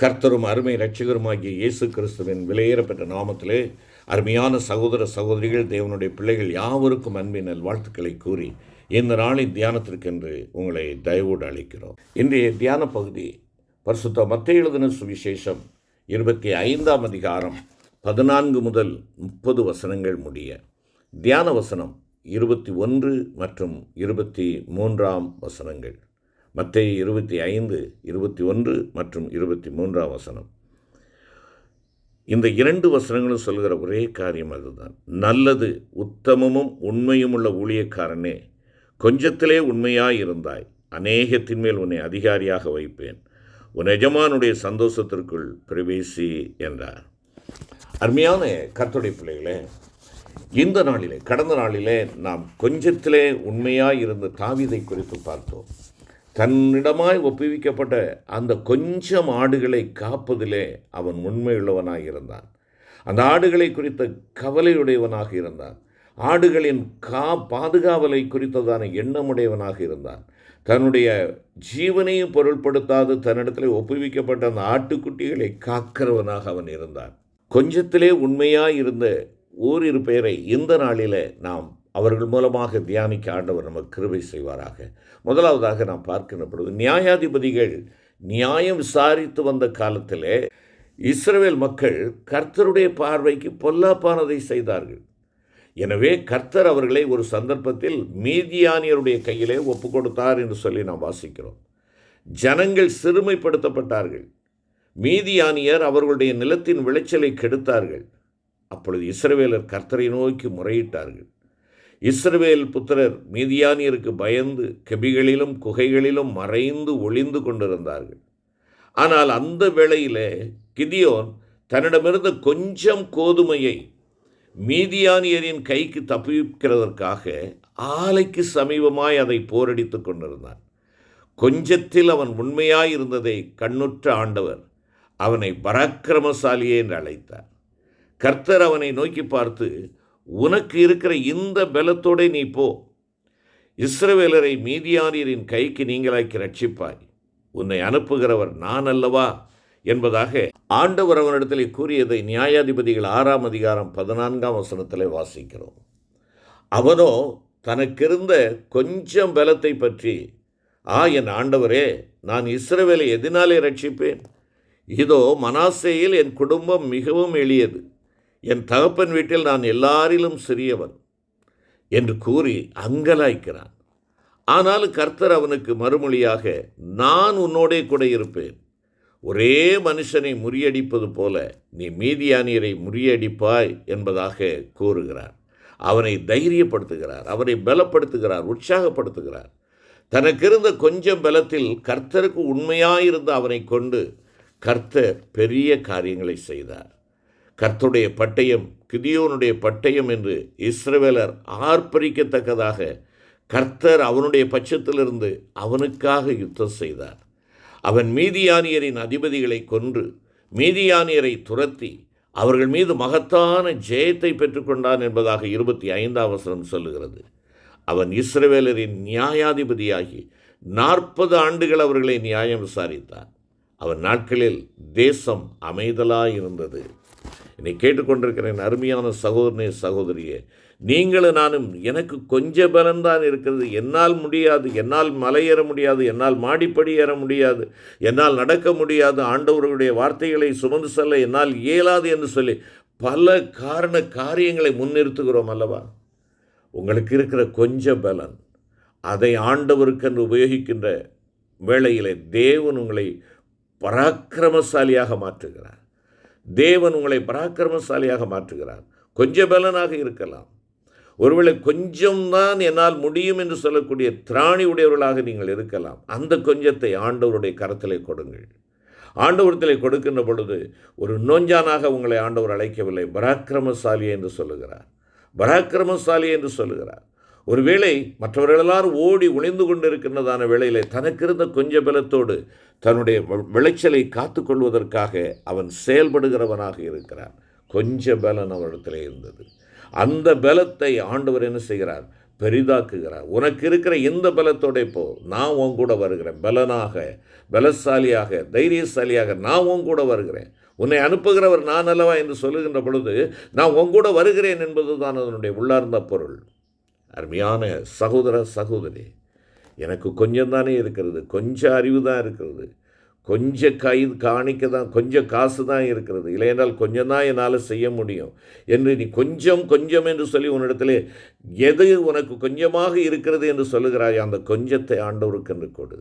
கர்த்தரும் அருமை இரட்சகருமாகிய இயேசு கிறிஸ்துவின் விலையேறப்பெற்ற நாமத்திலே அருமையான சகோதர சகோதரிகள், தேவனுடைய பிள்ளைகள் யாவருக்கும் அன்பின் வாழ்த்துக்களை கூறி இந்த நாளின் தியானத்திற்கென்று உங்களை தயவோடு அழைக்கிறோம். இன்றைய தியான பகுதி பரிசுத்த மத்தேயு எழுதின சுவிசேஷம் 25ஆம் அதிகாரம் 14 முதல் 30 வசனங்கள் முடிய. தியான வசனம் 21 மற்றும் 23ஆம் வசனங்கள். மத்தேயு 25, 21 மற்றும் 23ஆம் வசனம். இந்த 2 வசனங்களும் சொல்கிற ஒரே காரியம் அதுதான். நல்லது, உத்தமமும் உண்மையும் உள்ள ஊழியக்காரனே, கொஞ்சத்திலே உண்மையாயிருந்தாய், அநேகத்தின் மேல் உன்னை அதிகாரியாக வைப்பேன், உன் எஜமானுடைய சந்தோஷத்திற்குள் பிரவேசி என்றார். அருமையான கர்த்தருடைய பிள்ளைகளே, இந்த நாளிலே, கடந்த நாளிலே நாம் கொஞ்சத்திலே உண்மையாயிருந்த தாவீதை குறித்து பார்த்தோம். தன்னிடமாய் ஒப்புவிக்கப்பட்ட அந்த கொஞ்சம் ஆடுகளை காப்பதிலே அவன் உண்மையுள்ளவனாக இருந்தான். அந்த ஆடுகளை குறித்த கவலையுடையவனாக இருந்தான். ஆடுகளின் பாதுகாவலை குறித்ததான எண்ணமுடையவனாக இருந்தான். தன்னுடைய ஜீவனையும் பொருட்படுத்தாது தன்னிடத்தில் ஒப்புவிக்கப்பட்ட அந்த ஆட்டுக்குட்டிகளை காக்கிறவனாக அவன் இருந்தான். கொஞ்சத்திலே உண்மையாக இருந்த ஓரிரு பேரை இந்த நாளிலே நாம் அவர்கள் மூலமாக தியானிக்க ஆண்டவர் நமக்கு கிருபை செய்வாராக. முதலாவதாக நாம் பார்க்கின்ற பொழுது, நியாயாதிபதிகள் நியாயம் விசாரித்து வந்த காலத்திலே இஸ்ரவேல் மக்கள் கர்த்தருடைய பார்வைக்கு பொல்லாப்பானதை செய்தார்கள். எனவே கர்த்தர் அவர்களை ஒரு சந்தர்ப்பத்தில் மீதியானியருடைய கையிலே ஒப்பு கொடுத்தார் என்று சொல்லி நாம் வாசிக்கிறோம். ஜனங்கள் சிறுமைப்படுத்தப்பட்டார்கள். மீதியானியர் அவர்களுடைய நிலத்தின் விளைச்சலை கெடுத்தார்கள். அப்பொழுது இஸ்ரவேலர் கர்த்தரை நோக்கி முறையிட்டார்கள். இஸ்ரவேல் புத்திரர் மீதியானியருக்கு பயந்து கெபிகளிலும் குகைகளிலும் மறைந்து ஒளிந்து கொண்டிருந்தார்கள். ஆனால் அந்த வேளையிலே கிதியோன் தன்னிடமிருந்த கொஞ்சம் கோதுமையை மீதியானியரின் கைக்கு தப்பிக்கிறதற்காக ஆலைக்கு சமீபமாய் அதை போரடித்து கொண்டிருந்தான். கொஞ்சத்தில் அவன் உண்மையாயிருந்ததை கண்ணுற்ற ஆண்டவர் அவனை பராக்கிரமசாலியே என்று அழைத்தார். கர்த்தர் அவனை நோக்கி பார்த்து, உனக்கு இருக்கிற இந்த பலத்தோடு நீ போ, இஸ்ரவேலரை மீதியானியரின் கைக்கு நீங்களாக்கி ரட்சிப்பாய், உன்னை அனுப்புகிறவர் நான் அல்லவா என்பதாக ஆண்டவர் அவனிடத்தில் கூறியதை நியாயாதிபதிகள் 6ஆம் அதிகாரம் 14ஆம் வசனத்தில் வாசிக்கிறோம். அவனோ தனக்கிருந்த கொஞ்சம் பலத்தை பற்றி, என் ஆண்டவரே, நான் இஸ்ரவேலை எதினாலே ரட்சிப்பேன்? இதோ மனாசேயில் என் குடும்பம் மிகவும் எளியது, என் தகப்பன் வீட்டில் நான் எல்லாரிலும் சிறியவன் என்று கூறி அங்கலாய்க்கிறான். ஆனால் கர்த்தர் அவனுக்கு மறுமொழியாக, நான் உன்னோடே கூட இருப்பேன், ஒரே மனுஷனை முறியடிப்பது போல நீ மீதியானியரை முறியடிப்பாய் என்பதாக கூறுகிறார். அவனை தைரியப்படுத்துகிறார், அவனை பலப்படுத்துகிறார், உற்சாகப்படுத்துகிறார். தனக்கிருந்த கொஞ்சம் பலத்தில் கர்த்தருக்கு உண்மையாயிருந்த அவனை கொண்டு கர்த்தர் பெரிய காரியங்களை செய்தார். கர்த்தருடைய பட்டயம், கிதியோனுடைய பட்டயம் என்று இஸ்ரவேலர் ஆர்ப்பரிக்கத்தக்கதாக கர்த்தர் அவனுடைய பட்சத்திலிருந்து அவனுக்காக யுத்தம் செய்தார். அவன் மீதியானியரின் அதிபதிகளை கொன்று மீதியானியரை துரத்தி அவர்கள் மீது மகத்தான ஜெயத்தை பெற்றுக்கொண்டான் என்பதாக 25ஆம் வசனம் சொல்லுகிறது. அவன் இஸ்ரவேலரின் நியாயாதிபதியாகி 40 ஆண்டுகள் அவர்களை நியாயம் விசாரித்தான். அவன் நாட்களில் தேசம் அமைதலாயிருந்தது. என்னை கேட்டுக்கொண்டிருக்கிறேன் அருமையான சகோதரனே, சகோதரியே, நீங்களும் நானும், எனக்கு கொஞ்சம் பலன்தான் இருக்கிறது, என்னால் முடியாது, என்னால் மலையேற முடியாது, என்னால் மாடிப்படி ஏற முடியாது, என்னால் நடக்க முடியாது, ஆண்டவர்களுடைய வார்த்தைகளை சுமந்து செல்ல என்னால் இயலாது என்று சொல்லி பல காரியங்களை முன்னிறுத்துகிறோம் அல்லவா? உங்களுக்கு இருக்கிற கொஞ்சம் பலன், அதை ஆண்டவருக்கென்று உபயோகிக்கின்ற வேளையிலே தேவன் உங்களை பராக்கிரமசாலியாக மாற்றுகிறார். தேவன் உங்களை பராக்கிரமசாலியாக மாற்றுகிறார். கொஞ்சம் பலனாக இருக்கலாம். ஒருவேளை கொஞ்சம்தான் என்னால் முடியும் என்று சொல்லக்கூடிய திராணி உடையவர்களாக நீங்கள் இருக்கலாம். அந்த கொஞ்சத்தை ஆண்டவருடைய கரத்திலே கொடுங்கள். ஆண்டவரத்திலே கொடுக்கின்ற பொழுது ஒரு நோஞ்சானாக உங்களை ஆண்டவர் அழைக்கவில்லை, பராக்கிரமசாலி என்று சொல்லுகிறார். பராக்கிரமசாலி என்று சொல்லுகிறார். ஒருவேளை மற்றவர்களெல்லாரும் ஓடி ஒளிந்து கொண்டிருக்கின்றதான வேளையிலே தனக்கிருந்த கொஞ்ச பலத்தோடு தன்னுடைய விளைச்சலை காத்து கொள்வதற்காக அவன் செயல்படுகிறவனாக இருக்கிறான். கொஞ்ச பலன் அவரிடத்தில் இருந்தது. அந்த பலத்தை ஆண்டவர் என்ன செய்கிறார்? பெரிதாக்குகிறார். உனக்கு இருக்கிற இந்த பலத்தோட போ, நான் உன் கூட வருகிறேன். பலனாக, பலசாலியாக, தைரியசாலியாக நான் உன் கூட வருகிறேன். உன்னை அனுப்புகிறவர் நான் அல்லவா என்று சொல்லுகின்ற பொழுது நான் உன் கூட வருகிறேன் என்பது தான் அதனுடைய உள்ளார்ந்த பொருள். அருமையான சகோதர சகோதரி, எனக்கு கொஞ்சம் தானே இருக்கிறது, கொஞ்சம் அறிவு தான் இருக்கிறது, கொஞ்சம் காணிக்க தான், கொஞ்சம் காசு தான் இருக்கிறது, இல்லையென்றால் கொஞ்சம் தான் என்னால் செய்ய முடியும் என்று நீ கொஞ்சம் கொஞ்சம் என்று சொல்லி உன்னிடத்திலே எது உனக்கு கொஞ்சமாக இருக்கிறது என்று சொல்லுகிறாய், அந்த கொஞ்சத்தை ஆண்டவருக்கு என்று கொடு.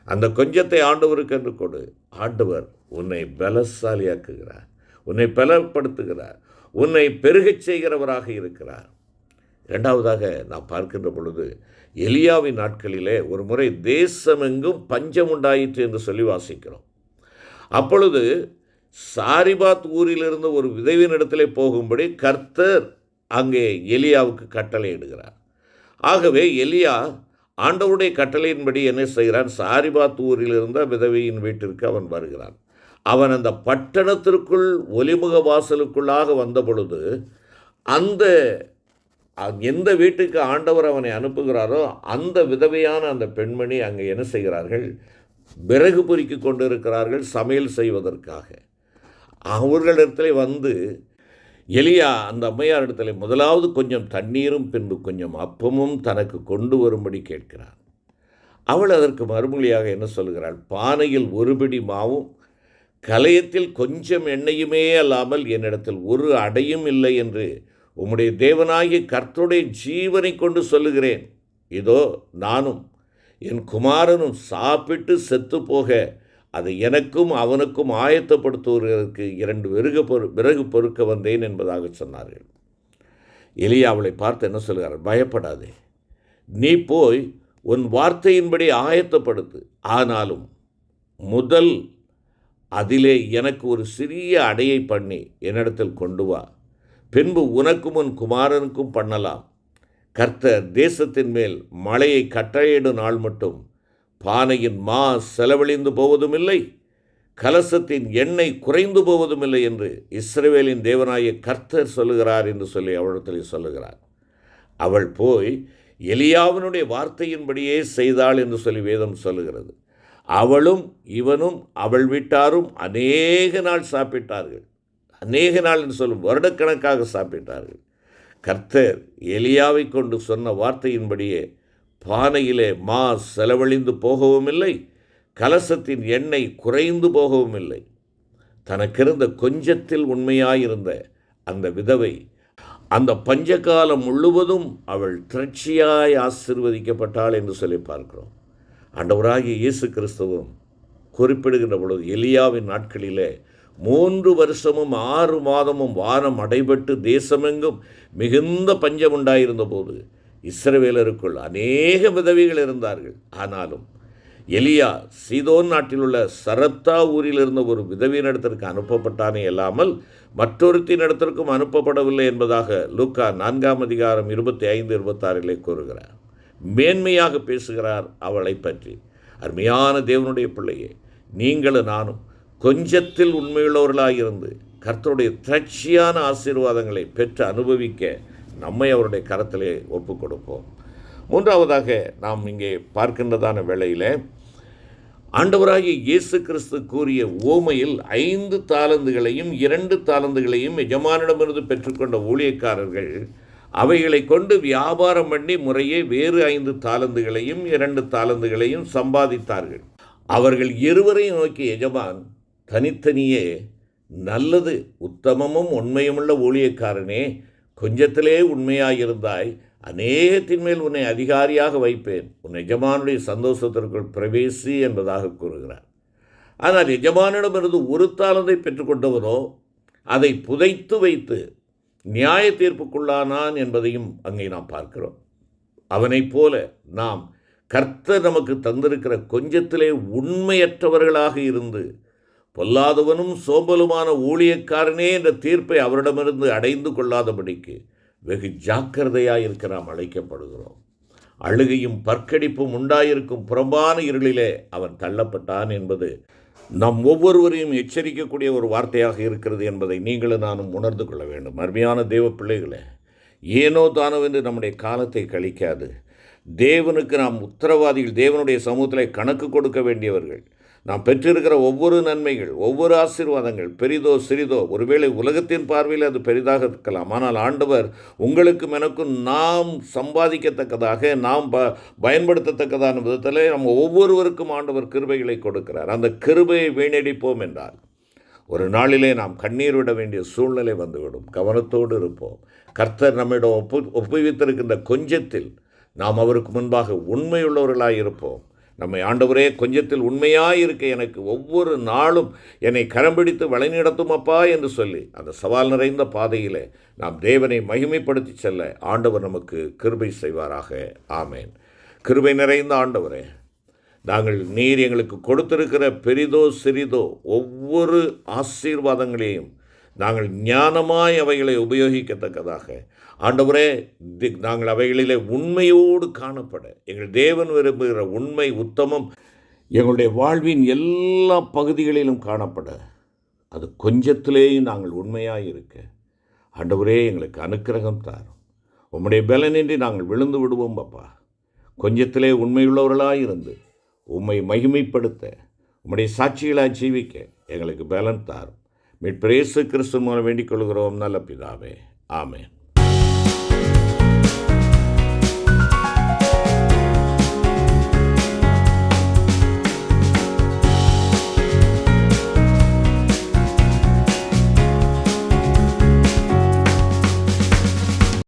அந்த கொஞ்சத்தை ஆண்டவருக்கு என்று கொடு. ஆண்டவர் உன்னை பலசாலியாக்குகிறார், உன்னை பலப்படுத்துகிறார், உன்னை பெருகச் செய்கிறவராக இருக்கிறார். இரண்டாவதாக நாம் பார்க்கின்ற பொழுது எலியாவின் நாட்களிலே ஒரு முறை தேசமெங்கும் பஞ்சம் உண்டாயிற்று என்று சொல்லி வாசிக்கிறோம். அப்பொழுது சாரிபாத் ஊரிலிருந்து ஒரு விதவியினிடத்திலே போகும்படி கர்த்தர் அங்கே எலியாவுக்கு கட்டளையிடுகிறார். ஆகவே எலியா ஆண்டவருடைய கட்டளையின்படி என்ன செய்கிறான்? சாரிபாத் ஊரில் இருந்த விதவையின் வீட்டிற்கு அவன் வருகிறான். அவன் அந்த பட்டணத்திற்குள் ஒலிமுக வாசலுக்குள்ளாக வந்த பொழுது அந்த எந்த வீட்டுக்கு ஆண்டவர் அவனை அனுப்புகிறாரோ அந்த விதவையான அந்த பெண்மணி அங்கே என்ன செய்கிறார்கள்? விறகு பொறுக்கி கொண்டு இருக்கிறார்கள் சமையல் செய்வதற்காக. அவர்களிடத்தில் வந்து எலியா அந்த அம்மையார் இடத்துல முதலாவது கொஞ்சம் தண்ணீரும் பின்பு கொஞ்சம் அப்பமும் தனக்கு கொண்டு வரும்படி கேட்கிறார். அவள் அதற்கு மறுமொழியாக என்ன சொல்கிறாள்? பானையில் ஒரு பிடி மாவும் கலயத்தில் கொஞ்சம் எண்ணெயுமே அல்லாமல் என்னிடத்தில் ஒரு அடையும் இல்லை என்று உம்முடைய தேவனாகிய கர்த்தருடைய ஜீவனை கொண்டு சொல்லுகிறேன். இதோ நானும் என் குமாரனும் சாப்பிட்டு செத்து போக அதை எனக்கும் அவனுக்கும் ஆயத்தப்படுத்துவதற்கு 2 விறகு பொறுக்க வந்தேன் என்பதாக சொன்னார்கள். எலியா அவளை பார்த்து என்ன சொல்கிறார்? பயப்படாதே, நீ போய் உன் வார்த்தையின்படி ஆயத்தப்படுத்து. ஆனாலும் முதல் அதிலே எனக்கு ஒரு சிறிய அடையை பண்ணி என்னிடத்தில் கொண்டு வா. பின்பு உனக்கும் உன் குமாரனுக்கும் பண்ணலாம். கர்த்தர் தேசத்தின் மேல் மழையை கட்டளையிடும் நாள் மட்டும் பானையின் மா செலவழிந்து போவதும் இல்லை, கலசத்தின் எண்ணெய் குறைந்து போவதும் இல்லை என்று இஸ்ரவேலின் தேவனாகிய கர்த்தர் சொல்லுகிறார் என்று சொல்லி அவளிடத்தில் சொல்லுகிறார். அவள் போய் எலியாவினுடைய வார்த்தையின்படியே செய்தாள் என்று சொல்லி வேதம் சொல்லுகிறது. அவளும் இவனும் அவள் வீட்டாரும் அநேக நாள் சாப்பிட்டார்கள். அநேக நாள் என்று சொல்லும் வருடக்கணக்காக சாப்பிட்டார்கள். கர்த்தர் எலியாவை கொண்டு சொன்ன வார்த்தையின்படியே பானையிலே மா செலவழிந்து போகவும் இல்லை, கலசத்தின் எண்ணெய் குறைந்து போகவும் இல்லை. தனக்கிருந்த கொஞ்சத்தில் உண்மையாயிருந்த அந்த விதவை அந்த பஞ்சகாலம் முழுவதும் அவள் திரட்சியாய் ஆசீர்வதிக்கப்பட்டாள் என்று சொல்லி பார்க்கிறோம். ஆண்டவராகிய இயேசு கிறிஸ்துவும் குறிப்பிடுகின்ற பொழுது எலியாவின் நாட்களிலே 3 வருஷமும் 6 மாதமும் வானம் அடைபட்டு தேசமெங்கும் மிகுந்த பஞ்சம் உண்டாயிருந்த போது இஸ்ரவேலருக்குள் அநேக விதவைகள் இருந்தார்கள். ஆனாலும் எலியா சீதோன் நாட்டில் உள்ள சரப்தா ஊரில் இருந்த ஒரு விதவையினிடத்திற்கு அனுப்பப்பட்டானே அல்லாமல் மற்றொருத்தினிடத்திற்கும் அனுப்பப்படவில்லை என்பதாக லூக்கா 4:25-26 கூறுகிறார். மேன்மையாக பேசுகிறார் அவளை பற்றி. அருமையான தேவனுடைய பிள்ளையே, நீங்களும் நானும் கொஞ்சத்தில் உண்மையுள்ளவர்களாயிருந்து கர்த்தருடைய திரட்சியான ஆசீர்வாதங்களை பெற்று அனுபவிக்க நம்மை அவருடைய கரத்திலே ஒப்பு கொடுப்போம். மூன்றாவதாக நாம் இங்கே பார்க்கின்றதான வேளையில் ஆண்டவராகிய இயேசு கிறிஸ்து கூறிய ஓமையில் 5 தாலந்துகளையும் 2 தாலந்துகளையும் எஜமானிடமிருந்து பெற்றுக்கொண்ட ஊழியக்காரர்கள் அவைகளை கொண்டு வியாபாரம் பண்ணி முறையே வேறு 5 தாலந்துகளையும் 2 தாலந்துகளையும் சம்பாதித்தார்கள். அவர்கள் இருவரையும் நோக்கி எஜமான் தனித்தனியே, நல்லது, உத்தமமும் உண்மையுமுள்ள ஊழியக்காரனே, கொஞ்சத்திலே உண்மையாயிருந்தாய், அநேகத்தின் மேல் உன்னை அதிகாரியாக வைப்பேன், உன் எஜமானுடைய சந்தோஷத்திற்குள் பிரவேசி என்பதாக கூறுகிறார். ஆனால் எஜமானிடமிருந்து 1 தாலந்தை பெற்றுக்கொண்டவனோ அதை புதைத்து வைத்து நியாய தீர்ப்புக்குள்ளானான் என்பதையும் அங்கே நாம் பார்க்கிறோம். அவனைப் போல நாம் கர்த்தர் நமக்கு தந்திருக்கிற கொஞ்சத்திலே உண்மையற்றவர்களாக இருந்து பொல்லாதவனும் சோம்பலுமான ஊழியக்காரனே என்ற தீர்ப்பை அவரிடமிருந்து அடைந்து கொள்ளாதபடிக்கு வெகு ஜாக்கிரதையாக இருக்க நாம் அழைக்கப்படுகிறோம். அழுகையும் பற்கடிப்பும் உண்டாயிருக்கும் புறம்பான இருளிலே அவன் தள்ளப்பட்டான் என்பது நம் ஒவ்வொருவரையும் எச்சரிக்கக்கூடிய ஒரு வார்த்தையாக இருக்கிறது என்பதை நீங்களும் நானும் உணர்ந்து கொள்ள வேண்டும். அருமையான தேவ பிள்ளைகளே, ஏனோ தானோ என்று நம்முடைய காலத்தை கழிக்காது. தேவனுக்கு நாம் உத்தரவாதிகள். தேவனுடைய சமூகத்தில் கணக்கு கொடுக்க வேண்டியவர்கள். நாம் பெற்றிருக்கிற ஒவ்வொரு நன்மைகள், ஒவ்வொரு ஆசீர்வாதங்கள், பெரிதோ சிறிதோ, ஒருவேளை உலகத்தின் பார்வையில் அது பெரிதாக இருக்கலாம். ஆனால் ஆண்டவர் உங்களுக்கும் எனக்கும் நாம் சம்பாதிக்கத்தக்கதாக, நாம் பயன்படுத்தத்தக்கதான விதத்தில் நம்ம ஒவ்வொருவருக்கும் ஆண்டவர் கிருபைகளை கொடுக்கிறார். அந்த கிருபையை வீணடிப்போம் என்றால் ஒரு நாளிலே நாம் கண்ணீர் விட வேண்டிய சூழ்நிலை வந்துவிடும். கவனத்தோடு இருப்போம். கர்த்தர் நம்மிடம் ஒப்புவித்திருக்கின்ற கொஞ்சத்தில் நாம் அவருக்கு முன்பாக உண்மையுள்ளவர்களாக இருப்போம். நம்மை ஆண்டவரே கொஞ்சத்தில் உண்மையாக இருக்க எனக்கு ஒவ்வொரு நாளும் என்னை கரம் பிடித்து வழிநடத்தும் அப்பா என்று சொல்லி அந்த சவால் நிறைந்த பாதையிலே நாம் தேவனை மகிமைப்படுத்தி செல்ல ஆண்டவர் நமக்கு கிருபை செய்வாராக. ஆமேன். கிருபை நிறைந்த ஆண்டவரே, நீர் எங்களுக்கு கொடுத்திருக்கிற பெரிதோ சிறிதோ ஒவ்வொரு ஆசீர்வாதங்களையும் நாங்கள் ஞானமாய் அவைகளை உபயோகிக்கத்தக்கதாக ஆண்டவரே, நாங்கள் அவைகளிலே உண்மையோடு காணப்பட எங்கள் தேவன் விரும்புகிற உண்மை உத்தமம் எங்களுடைய வாழ்வின் எல்லா பகுதிகளிலும் காணப்பட, அது கொஞ்சத்திலேயும் நாங்கள் உண்மையாக இருக்க ஆண்டவரே எங்களுக்கு அனுக்கிரகம் தாரும். உம்முடைய பலனின்றி நாங்கள் விழுந்து விடுவோம் அப்பா. கொஞ்சத்திலே உண்மையுள்ளவர்களாக இருந்து உம்மை மகிமைப்படுத்த, உம்முடைய சாட்சிகளாக ஜீவிக்க எங்களுக்கு பலன் தாரும். மீட்பர் இயேசு கிறிஸ்து மூலம் வேண்டிக் கொள்கிறோம் நல்ல பிதாவே. ஆமென்.